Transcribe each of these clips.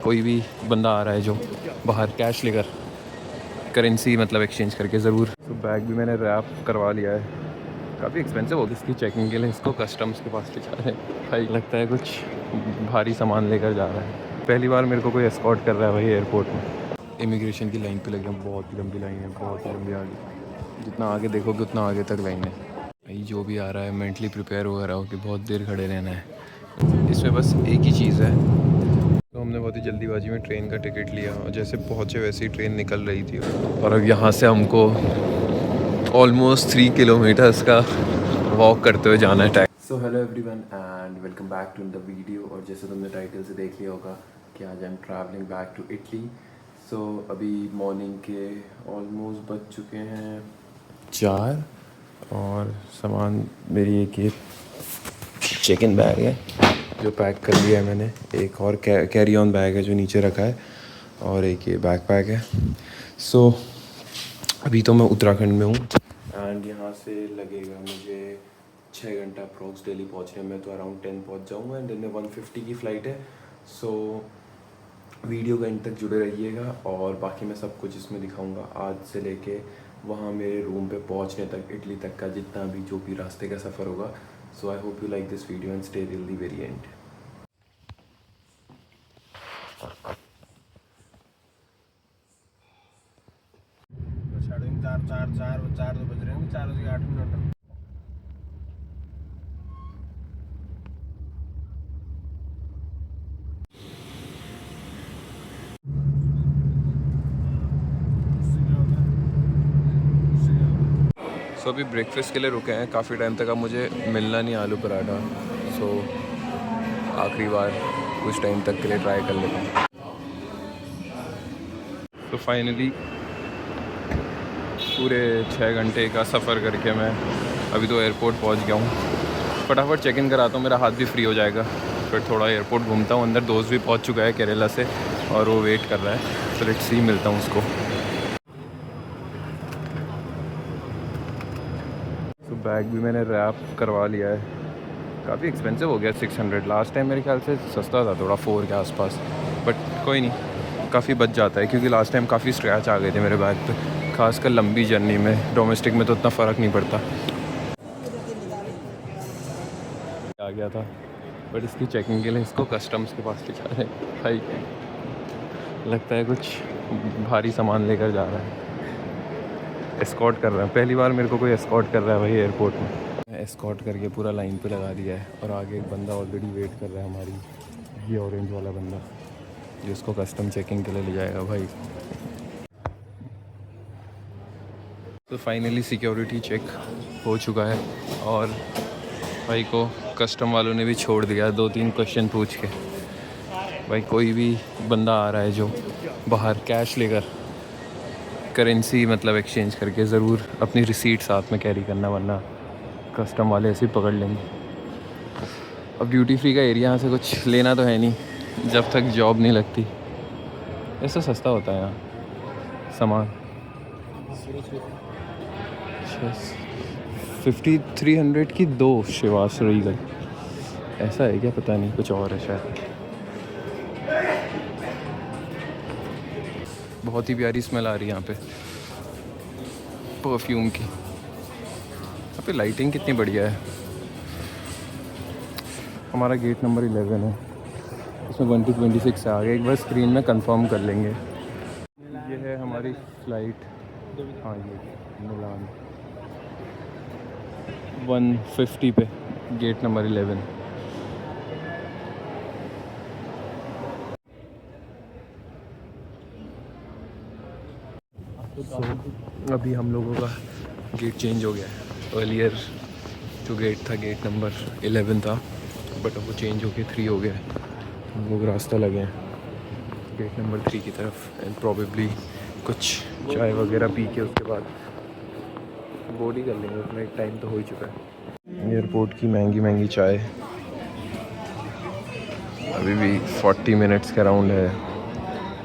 कोई भी बंदा आ रहा है जो बाहर कैश लेकर करेंसी मतलब एक्सचेंज करके ज़रूर। तो बैग भी मैंने रैप करवा लिया है, काफ़ी एक्सपेंसिव होगी इसकी चेकिंग के लिए। इसको कस्टम्स के पास ले जा रहे हैं भाई, लगता है कुछ भारी सामान लेकर जा रहा है। पहली बार मेरे को कोई एस्कॉर्ट कर रहा है भाई एयरपोर्ट में। इमिग्रेशन की लाइन पे लग रहा है, बहुत ही लंबी लाइन है, बहुत ही लंबी। आगे जितना आगे देखोगे उतना आगे तक लाइन है भाई। जो भी आ रहा है मेंटली प्रिपेयर हो रहा हो कि बहुत देर खड़े रहना है। इसमें बस एक ही चीज़ है, तो हमने बहुत ही जल्दीबाजी में ट्रेन का टिकट लिया और जैसे पहुँचे वैसे ही ट्रेन निकल रही थी। और अब यहाँ से हमको ऑलमोस्ट 3 किलोमीटर्स का वॉक करते हुए जाना है। So hello everyone and welcome back to the video. और जैसे तुमने टाइटल से देख लिया होगा कि आज I am travelling back to Italy. So अभी मॉर्निंग के ऑलमोस्ट बज चुके हैं 4 और सामान मेरी एक ये चेक इन बैग है जो पैक कर लिया है मैंने, एक और कैरी ऑन बैग है जो नीचे रखा है, और एक ये बैक पैक है। सो अभी तो मैं उत्तराखंड में हूँ एंड यहाँ से लगेगा मुझे 6 घंटा अप्रॉक्स डेली पहुँचने में, तो अराउंड 10 पहुँच जाऊँगा एंड दिन में 150 की फ़्लाइट है। सो वीडियो का एंड तक जुड़े रहिएगा और बाकी मैं सब कुछ इसमें दिखाऊंगा, आज से लेके वहाँ मेरे रूम पे पहुँचने तक, इटली तक का जितना भी जो भी रास्ते का सफ़र होगा। So I hope you like this video and stay till the very end. चार बज रहे हैं, 4 बजे 8 मिनट। सो अभी ब्रेकफास्ट के लिए रुके हैं, काफ़ी टाइम तक अब मुझे मिलना नहीं आलू पराठा। सो आखिरी बार कुछ टाइम तक के लिए ट्राई कर लेता हूँ। तो फाइनली पूरे 6 घंटे का सफ़र करके मैं अभी तो एयरपोर्ट पहुँच गया हूँ। फटाफट चेक इन कराता हूँ, मेरा हाथ भी फ्री हो जाएगा, फिर थोड़ा एयरपोर्ट घूमता हूँ। अंदर दोस्त भी पहुँच चुका है केरला से और वो वेट कर रहा है, तो लेट्स सी मिलता हूँ उसको। तो बैग भी मैंने रैप करवा लिया है, काफ़ी एक्सपेंसिव हो गया 600। लास्ट टाइम मेरे ख्याल से सस्ता था थोड़ा 4 के आसपास, बट कोई नहीं, काफ़ी बच जाता है क्योंकि लास्ट टाइम काफ़ी स्क्रैच आ गए थे मेरे बैग पे, खासकर लंबी जर्नी में। डोमेस्टिक में तो उतना फ़र्क नहीं पड़ता। आ गया था बट इसकी चेकिंग के लिए इसको कस्टम्स के पास ले जा रहे हैं भाई, लगता है कुछ भारी सामान लेकर जा रहा है। एस्कॉर्ट कर रहा है, पहली बार मेरे को कोई एस्कॉर्ट कर रहा है भाई एयरपोर्ट में। एस्कॉर्ट करके पूरा लाइन पे लगा दिया है और आगे एक बंदा ऑलरेडी वेट कर रहा है हमारी, ये ऑरेंज वाला बंदा जिसको कस्टम चेकिंग के लिए ले जाएगा भाई। तो फाइनली सिक्योरिटी चेक हो चुका है और भाई को कस्टम वालों ने भी छोड़ दिया 2-3 क्वेश्चन पूछ के। भाई कोई भी बंदा आ रहा है जो बाहर कैश लेकर करेंसी मतलब एक्सचेंज करके ज़रूर अपनी रिसीट साथ में कैरी करना, वरना कस्टम वाले ऐसे ही पकड़ लेंगे। अब ड्यूटी फ्री का एरिया, यहाँ से कुछ लेना तो है नहीं जब तक जॉब नहीं लगती। ऐसा सस्ता होता है यहाँ सामान। 5300 की 2 शिवाश्री गई, ऐसा है क्या, पता नहीं, कुछ और है शायद। बहुत ही प्यारी स्मेल आ रही है यहाँ पे परफ्यूम की। यहाँ पे लाइटिंग कितनी बढ़िया है। हमारा गेट नंबर 11 है, इसमें 1 to 26 से आगे एक बार स्क्रीन में कंफर्म कर लेंगे। ये है हमारी फ़्लाइट, हाँ ये मिलान 150 पे, गेट नंबर 11। तो अभी हम लोगों का गेट चेंज हो गया है। अर्लियर जो गेट था गेट नंबर 11 था, बट अब वो चेंज होके 3 हो गया है। हम लोग रास्ता लगे हैं गेट नंबर 3 की तरफ एंड प्रॉबेबली कुछ चाय वगैरह पी के उसके बाद बोर्ड ही कर लेंगे, उसमें एक टाइम तो हो ही चुका है। एयरपोर्ट की महंगी महंगी चाय अभी भी 40 मिनट्स के अराउंड है।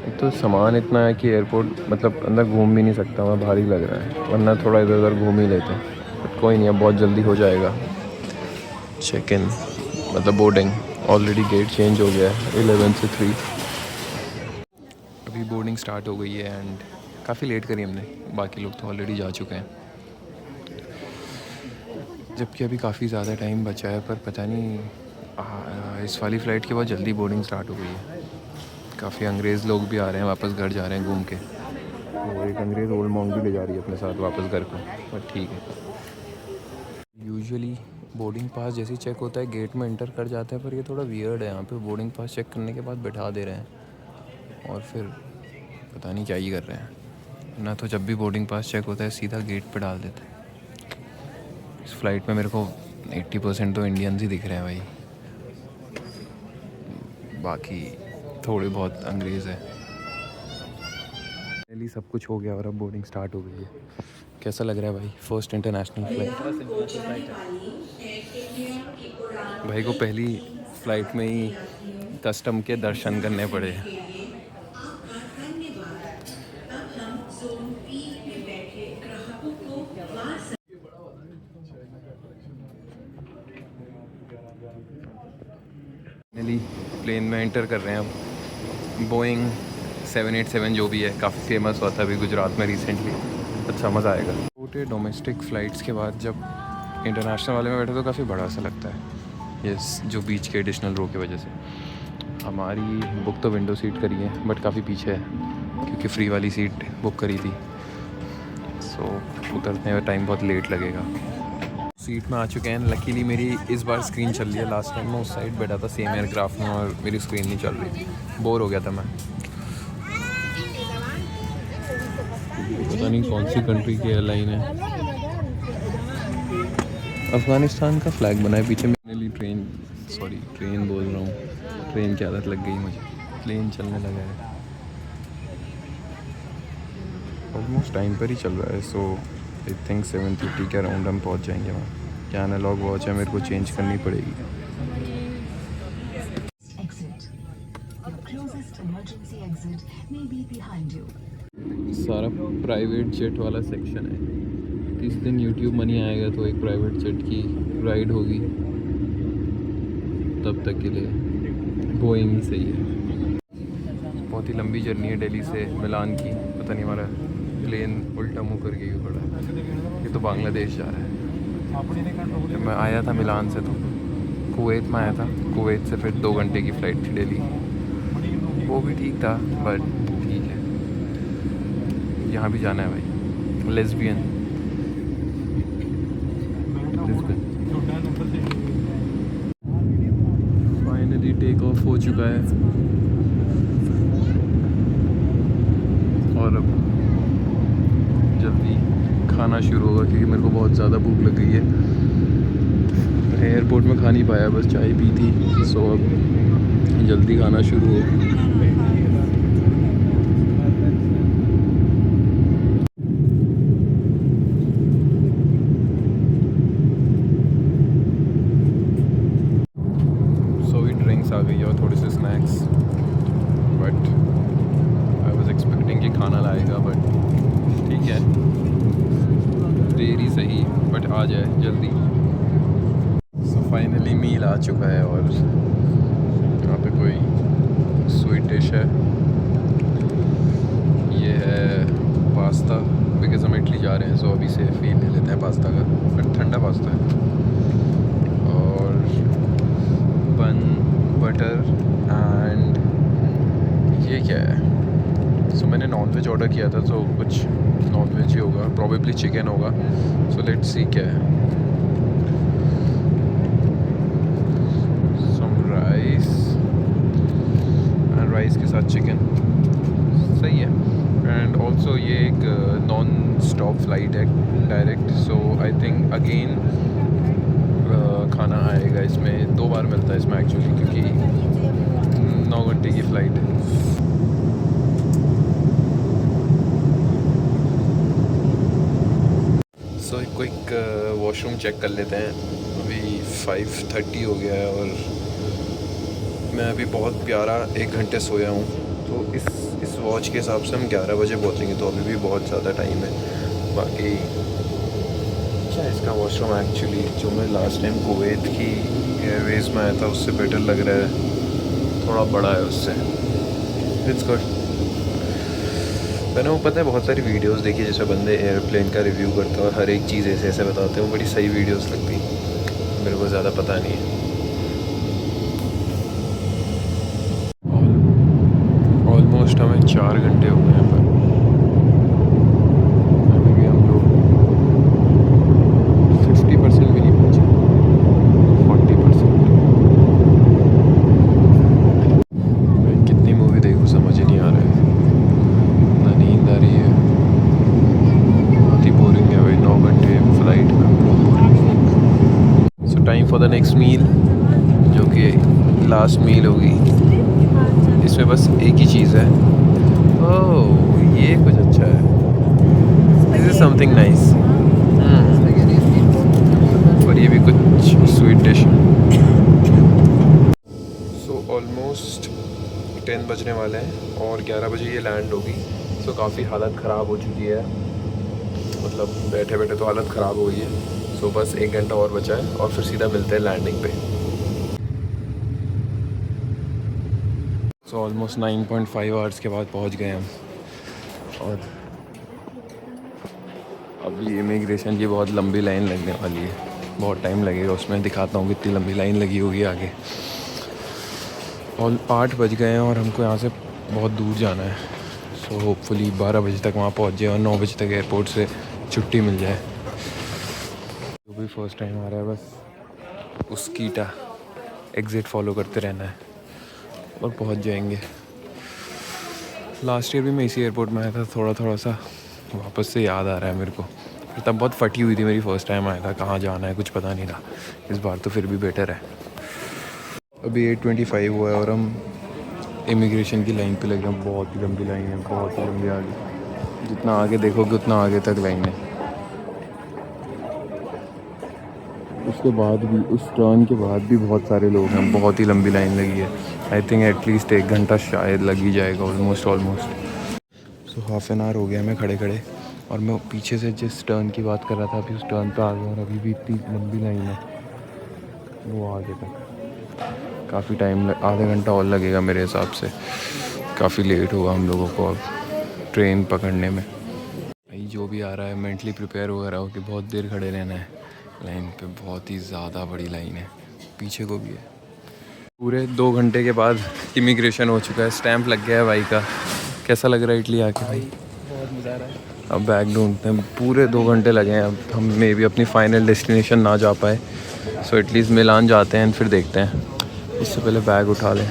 एक तो सामान इतना है कि एयरपोर्ट मतलब अंदर घूम भी नहीं सकता, वहाँ भारी लग रहा है, वरना थोड़ा इधर उधर घूम ही लेते हैं। बट कोई नहीं, अब बहुत जल्दी हो जाएगा चेक इन मतलब बोर्डिंग। ऑलरेडी गेट चेंज हो गया है 11 से 3। अभी बोर्डिंग स्टार्ट हो गई है एंड काफ़ी लेट करी हमने, बाकी लोग तो ऑलरेडी जा चुके हैं, जबकि अभी काफ़ी ज़्यादा टाइम बचा है। पर पता नहीं इस वाली फ़्लाइट के बाद जल्दी बोर्डिंग स्टार्ट हो गई है। काफ़ी अंग्रेज़ लोग भी आ रहे हैं, वापस घर जा रहे हैं घूम के। वो एक अंग्रेज़ ओल्ड मॉन्क भी ले जा रही है अपने साथ वापस घर को, पर ठीक है। यूजुअली बोर्डिंग पास जैसे ही चेक होता है गेट में एंटर कर जाते हैं, पर ये थोड़ा वियर्ड है। यहाँ पे बोर्डिंग पास चेक करने के बाद बैठा दे रहे हैं और फिर पता नहीं क्या ही कर रहे हैं। ना तो जब भी बोर्डिंग पास चेक होता है सीधा गेट पे डाल देते हैं। इस फ्लाइट में मेरे को 80% तो इंडियंस ही दिख रहे हैं भाई, बाकी थोड़े बहुत अंग्रेज़ है। पहले सब कुछ हो गया और अब बोर्डिंग स्टार्ट हो गई है। कैसा लग रहा है भाई, फर्स्ट इंटरनेशनल फ्लाइट? भाई को पहली फ़्लाइट में ही कस्टम के दर्शन करने पड़े। फाइनली प्लेन में एंटर कर रहे हैं अब। बोइंग 787 जो भी है, काफ़ी फेमस हुआ था अभी गुजरात में रिसेंटली। अच्छा मज़ा आएगा। छोटे डोमेस्टिक फ़्लाइट्स के बाद जब इंटरनेशनल वाले में बैठे तो काफ़ी बड़ा सा लगता है, ये जो बीच के एडिशनल रो की वजह से। हमारी बुक तो विंडो सीट करी है बट काफ़ी पीछे है, क्योंकि फ्री वाली सीट बुक करी थी। सो उतरने में टाइम बहुत लेट लगेगा। सीट में आ चुके हैं। लकीली मेरी इस बार स्क्रीन चल रही है, लास्ट टाइम मैं उस साइड बैठा था सेम एयरक्राफ्ट में और मेरी स्क्रीन नहीं चल रही थी, बोर हो गया था मैं। पता नहीं कौन सी कंट्री की एयरलाइन है, अफ़गानिस्तान का फ्लैग बना है पीछे। मेरी ट्रेन बोल रहा हूँ, ट्रेन की आदत लग गई मुझे, प्लेन चलने लगा है। ऑलमोस्ट टाइम पर ही चल रहा है, सो आई थिंक 7:30 के अराउंड हम पहुँच जाएंगे वहाँ। क्या एनालॉग वॉच है, मेरे को चेंज करनी पड़ेगी। सारा प्राइवेट जेट वाला सेक्शन है। किस दिन यूट्यूब मनी आएगा तो एक प्राइवेट जेट की राइड होगी, तब तक के लिए बोइंग ही सही है। बहुत ही लंबी जर्नी है दिल्ली से मिलान की। पता नहीं हमारा प्लेन उल्टा मुँह कर गई पड़ा, ये तो बांग्लादेश जा रहा है। जब मैं आया था मिलान से तो कुवैत में आया था, कुवैत से फिर 2 घंटे की फ़्लाइट थी दिल्ली, वो भी ठीक था बट ठीक है। यहाँ भी जाना है भाई, लेस्बियन। फाइनली टेक ऑफ हो चुका है और अब जल्दी खाना शुरू होगा, क्योंकि मेरे को बहुत ज़्यादा भूख लग गई है। एयरपोर्ट में खा नहीं पाया, बस चाय पी थी। सो अब जल्दी खाना शुरू हो। ड्रिंक्स आ गई और थोड़े से snacks, but I was expecting कि खाना लाएगा, बट ठीक है, देरी सही बट आ जाए जल्दी। सो फाइनली मील आ चुका है और यहाँ पे कोई स्वीट डिश है। ये है पास्ता, बिकॉज हम इटली जा रहे हैं, सो अभी से फील ले लेते हैं पास्ता का, बट ठंडा पास्ता है। और बन, बटर एंड ये क्या है? सो मैंने नॉन वेज ऑर्डर किया था, तो कुछ नॉन वेज ही होगा, प्रॉबेबली चिकन होगा। सो लेट्स सी क्या है। सम राइस एंड राइस के साथ चिकन, सही है। एंड ऑल्सो ये एक नॉन स्टॉप फ्लाइट है direct, so I think again खाना आएगा इसमें। 2 बार मिलता है इसमें एक्चुअली, क्योंकि 9 घंटे की फ़्लाइट है। सो एक क्विक वॉशरूम चेक कर लेते हैं। अभी 5:30 हो गया है और मैं अभी बहुत प्यारा 1 घंटे सोया हूँ, तो इस वॉच के हिसाब से हम 11 बजे पहुँचेंगे, तो अभी भी बहुत ज़्यादा टाइम है। बाकी क्या है इसका वॉशरूम एक्चुअली, जो मैं लास्ट टाइम कुवैत की एयरवेज़ में आया था उससे बेटर लग रहा है, थोड़ा बड़ा है उससे। It's good. मैंने वो पता है बहुत सारी वीडियोस देखी जैसे बंदे एयरप्लेन का रिव्यू करते हैं और हर एक चीज़ ऐसे ऐसे बताते हैं, वो बड़ी सही वीडियोस लगती, मेरे को ज़्यादा पता नहीं है। ऑलमोस्ट हमें 4 घंटे हो गए हैं पर अभी भी हम लोग 50% भी नहीं पहुँचे, 40%। मैं कितनी मूवी देखूँ समझ ही नहीं आ रहा है, ना नींद आ रही है, बहुत ही बोरिंग है भाई 9 घंटे फ्लाइट में, बहुत बोरिंग। So time for the next meal, जो कि लास्ट मील होगी। इसमें बस एक ही चीज़ है, ओह ये कुछ अच्छा है, दिस इज समथिंग नाइस। और ये भी कुछ स्वीट डिश। सो ऑलमोस्ट 10 बजने वाले हैं और 11 बजे ये लैंड होगी। सो काफ़ी हालत ख़राब हो चुकी है, मतलब बैठे बैठे तो हालत ख़राब हो गई है। सो बस 1 घंटा और बचा है और फिर सीधा मिलते हैं लैंडिंग पे। सो ऑलमोस्ट 9.5 आवर्स के बाद पहुंच गए हम। और अभी इमिग्रेशन की बहुत लंबी लाइन लगने वाली है, बहुत टाइम लगेगा उसमें, दिखाता हूँ कितनी लंबी लाइन लगी होगी आगे। और 8 बज गए हैं और हमको यहाँ से बहुत दूर जाना है। सो होपफुली 12 बजे तक वहाँ पहुँच जाए और 9 बजे तक एयरपोर्ट से छुट्टी मिल जाए। जो भी फर्स्ट टाइम आ रहा है बस उसकी एग्ज़िट फॉलो करते रहना है और पहुँच जाएंगे। लास्ट ईयर भी मैं इसी एयरपोर्ट में आया था, थोड़ा थोड़ा सा वापस से याद आ रहा है मेरे को। तब बहुत फटी हुई थी मेरी फर्स्ट टाइम आया था, कहाँ जाना है कुछ पता नहीं था। इस बार तो फिर भी बेटर है। अभी 8:25 हुआ है और हम इमिग्रेशन की लाइन पे लगे हैं। बहुत ही लंबी लाइन है, बहुत ही लंबी आगे, जितना आगे देखोगे उतना आगे तक लाइन है। उसके बाद भी, उस टर्न के बाद भी बहुत सारे लोग हैं, बहुत ही लंबी लाइन लगी है। आई थिंक एटलीस्ट 1 घंटा शायद लग ही जाएगा, almost. So half an hour हो गया मैं खड़े खड़े, और मैं पीछे से जिस टर्न की बात कर रहा था अभी उस टर्न पे आ गया और अभी भी इतनी लंबी लाइन है वो आगे तक। काफ़ी टाइम आधा घंटा और लगेगा मेरे हिसाब से। काफ़ी लेट होगा हम लोगों को अब ट्रेन पकड़ने में। भाई जो भी आ रहा है मेंटली प्रिपेयर हो रहा हो कि बहुत देर खड़े रहना है लाइन पे। बहुत ही ज़्यादा बड़ी लाइन है, पीछे को भी है। पूरे 2 घंटे के बाद इमिग्रेशन हो चुका है, स्टैंप लग गया है भाई का। कैसा लग रहा है इटली आके भाई? बहुत मज़ा आ रहा है। अब बैग ढूंढते हैं, पूरे 2 घंटे लगे हैं। अब हम मे भी अपनी फ़ाइनल डेस्टिनेशन ना जा पाए, सो एटलीस्ट मिलान जाते हैं फिर देखते हैं। उससे पहले बैग उठा लें,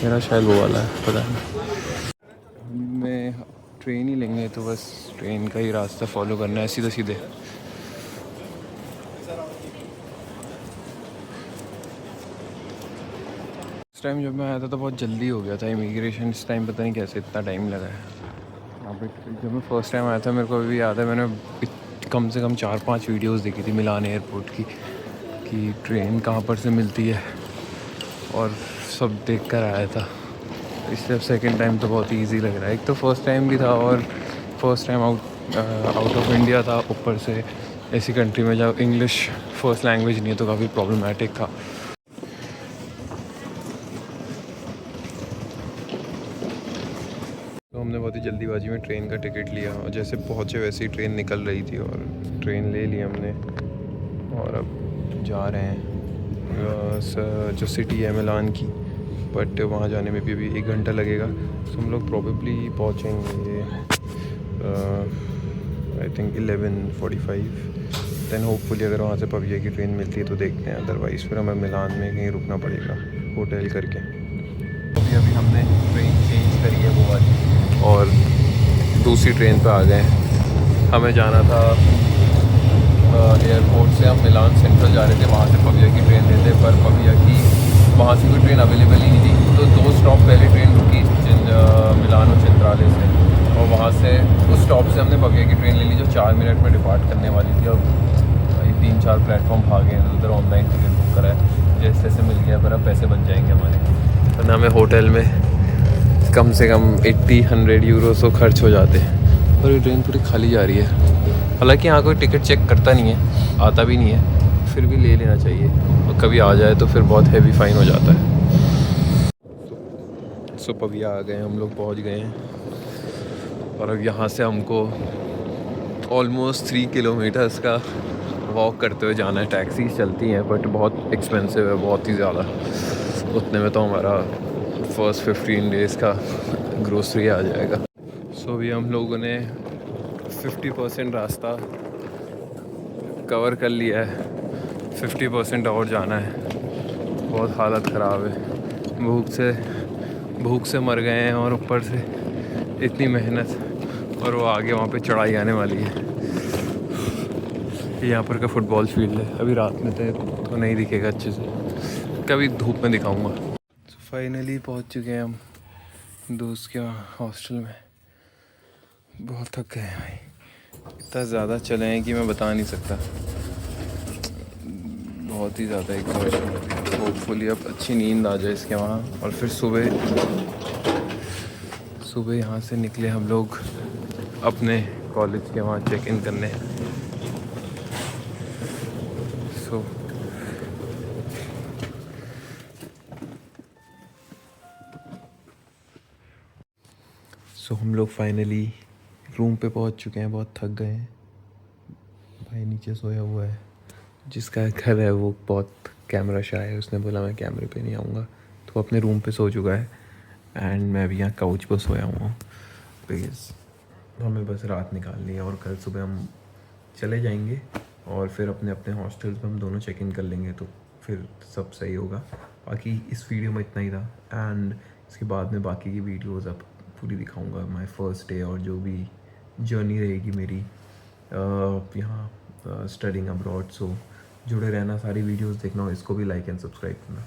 मेरा शायद वो वाला है, पता नहीं। हमें ट्रेन ही लेंगे तो बस ट्रेन का ही रास्ता फॉलो करना है सीधे सीधे। इस टाइम जब मैं आया था तो बहुत जल्दी हो गया था इमिग्रेशन, इस टाइम पता नहीं कैसे इतना टाइम लगा है यहाँ पे। जब मैं फ़र्स्ट टाइम आया था मेरे को अभी भी याद है, मैंने कम से कम 4-5 वीडियोस देखी थी मिलान एयरपोर्ट की कि ट्रेन कहाँ पर से मिलती है, और सब देख कर आया था। इसलिए अब सेकेंड टाइम तो बहुत ईजी लग रहा है। एक तो फर्स्ट टाइम भी था और first time out of India था, ऊपर से ऐसी कंट्री में जब इंग्लिश फर्स्ट लैंग्वेज नहीं है तो काफ़ी प्रॉब्लमेटिक था। तो हमने बहुत ही जल्दीबाजी में ट्रेन का टिकट लिया और जैसे पहुँचे वैसे ही ट्रेन निकल रही थी और ट्रेन ले ली हमने और अब जा रहे हैं जो सिटी है मिलान की, बट वहाँ जाने में भी अभी 1 घंटा लगेगा। तो हम लोग प्रॉबेबली पहुँचेंगे आई थिंक 11:45। दैन होपफुली अगर वहाँ से पविया की ट्रेन मिलती है तो देखते हैं, अदरवाइज़ फिर हमें मिलान में कहीं रुकना पड़ेगा होटल करके। अभी हमने ट्रेन चेंज करी है वो वाली और दूसरी ट्रेन पे आ गए। हमें जाना था एयरपोर्ट से, हम मिलान सेंट्रल जा रहे थे, वहाँ से पविया की ट्रेन लेते, पर पविया की वहाँ से कोई ट्रेन अवेलेबल ही नहीं थी। तो 2 स्टॉप पहले ट्रेन रुकी मिलान और चिंत्राले से, और वहाँ से उस स्टॉप से हमने पविया की ट्रेन ले ली जो 4 मिनट में डिपार्ट करने वाली थी। और 3-4 प्लेटफॉर्म भागे हैं, उधर ऑनलाइन टिकट बुक करा है, जैसे जैसे मिल गया पर अब पैसे बच जाएंगे हमारे। तो ना हमें होटल में कम से कम 80-100 यूरो तो खर्च हो जाते हैं। और ये ट्रेन पूरी खाली जा रही है, हालांकि यहाँ कोई टिकट चेक करता नहीं है, आता भी नहीं है, फिर भी ले लेना चाहिए, और कभी आ जाए तो फिर बहुत हैवी फ़ाइन हो जाता है। सो पविया आ गए हम लोग, पहुँच गए हैं। और अब यहाँ से हमको ऑलमोस्ट 3 किलोमीटर्स का वॉक करते हुए जाना है। टैक्सी चलती हैं बट बहुत एक्सपेंसिव है, बहुत ही ज़्यादा। उतने में तो हमारा फर्स्ट 15 डेज़ का ग्रोसरी आ जाएगा। सो अभी हम लोगों ने 50% रास्ता कवर कर लिया है, 50% और जाना है। बहुत हालत ख़राब है, भूख से मर गए हैं और ऊपर से इतनी मेहनत, और वो आगे वहाँ पे चढ़ाई आने वाली है। यहाँ पर का फुटबॉल फील्ड है। अभी रात में तो नहीं दिखेगा अच्छे से, कभी धूप में दिखाऊंगा। तो फाइनली पहुँच चुके हैं हम दोस्त के हॉस्टल में। बहुत थक गए हैं भाई, इतना ज़्यादा चले हैं कि मैं बता नहीं सकता। बहुत ही ज़्यादा एग्जॉशन हो रही है। होपफुली अब अच्छी नींद आ जाए इसके वहाँ, और फिर सुबह यहाँ से निकले हम लोग अपने कॉलेज के वहाँ चेक इन करने। सो हम लोग फाइनली रूम पे पहुँच चुके हैं। बहुत थक गए हैं। भाई नीचे सोया हुआ है, जिसका घर है वो बहुत कैमरा शाय है। उसने बोला मैं कैमरे पे नहीं आऊँगा, तो अपने रूम पे सो चुका है। एंड मैं भी यहाँ काउच पर सोया हुआ हूँ। प्लीज़ हमें बस रात निकालनी है, और कल सुबह हम चले जाएंगे और फिर अपने अपने हॉस्टल्स में हम दोनों चेक इन कर लेंगे, तो फिर सब सही होगा। बाकी इस वीडियो में इतना ही था, एंड इसके बाद में बाकी की वीडियोज़ अब पूरी दिखाऊंगा, माय फर्स्ट डे और जो भी जर्नी रहेगी मेरी यहाँ स्टडिंग अब्रॉड। सो जुड़े रहना, सारी वीडियोस देखना, और इसको भी लाइक एंड सब्सक्राइब करना।